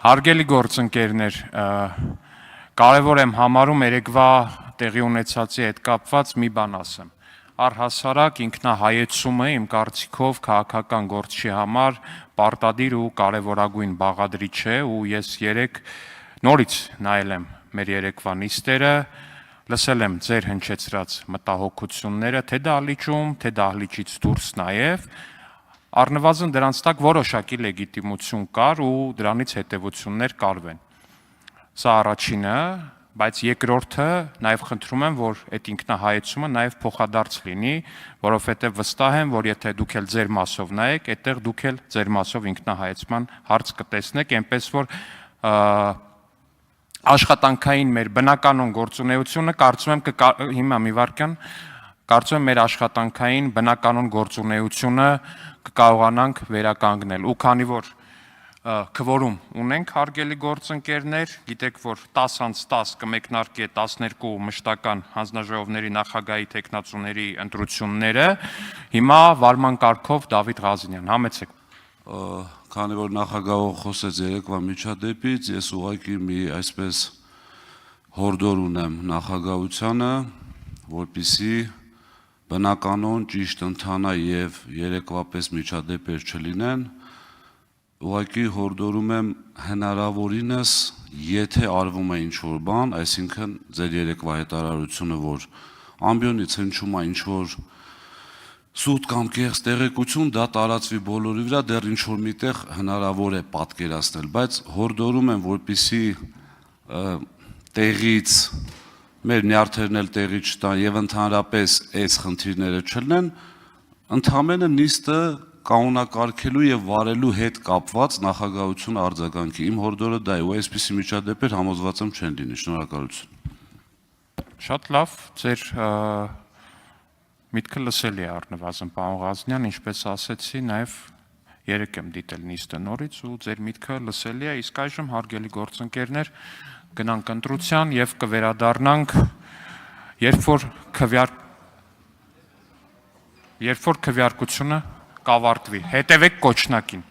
Հարգելի գործընկերներ, կարևոր եմ համարում երեկվա տեղի ունեցածի հետ կապված մի բան ասեմ։ Առհասարակ ինքնահայեցումը իմ կարծիքով քաղաքական գործի համար պարտադիր ու կարևորագույն բաղադրիչ է ու ես երեք նորից նայել եմ մեր երեկվա նիստերը, լսել եմ ձեր հնչեցրած մտահոգությունները, թե դահլիճում, թե դահլիճից դուրս նաև, առնվազն դրանց տակ որոշակի լեգիտիմություն կար ու դրանից հետևություններ կարվեն։ Սա առաջինը, բայց երկրորդը նաև խնդրում եմ, որ այդ ինքնահայեցումը նաև փոխադարձ լինի, որովհետև վստահ եմ, որ եթե դուք էլ ձեր մասով նայեք, այդտեղ դուք էլ ձեր մասով ինքնահայեցման հարց կտեսնեք, այնպես որ աշխատանքային մեր բնականոն գործունեությունը կարծում եմ մեր աշխատանքային բնականոն գործունեությունը կկարողանանք վերականգնել ու քանի որ քվորում ունենք հարգելի գործընկերներ, գիտեք որ 10:10 կմեկնարկի 12 մշտական հանձնաժողովների նախագահի թեկնածուների ընտրությունները, հիմա վարման կարգով Դավիթ Ղազինյան, համեցեք։ Քանի որ նախագահը խոսեց երեկվա միջադեպից, ես ուղղակի մի այսպես հորդոր ունեմ նախագահությանը, որպեսզի բնականոն ճիշտ ընթանա եւ երեկվապես միջադեպեր չլինեն, ուղղակի հորդորում եմ հնարավորինս, եթե արվում է ինչ-որ բան, այսինքն ձեր երեկվա հայտարարությունը, որ ամբիոնից հնչում է ինչ-որ սուտ կամ կեղծ տեղեկություն, դա տարածվի բոլորի վրա, դեռ ինչ-որ միտեղ հնարավոր է պատկերացնել, բայց հորդորում եմ, որպեսզի տեղից մեր նյարդերն էլ տեղի չտան եւ ընդհանրապես այս խնդիրները չլինեն, ընդհանրապես նիստը կանոնակարգելու եւ վարելու հետ կապված նախագահությունը արձագանքի։ Իմ հորդորը դա է, ու այսպիսի միջադեպեր համոզված եմ չեն լինի։ Շնորհակալություն։ Շատ լավ, ձեր միտքը լսելի է առնվազն պարոն Ղազինյան, ինչպես ասեցի, նաեւ երեք եմ դիտել նիստը նորից ու ձեր միտքը լսելի է, իսկ այժմ հարգելի գործընկերներ գնանք ընտրության եւ կվերադառնանք, երբ որ քվեարկությունը կավարտվի։ Հետևեք կոչնակին։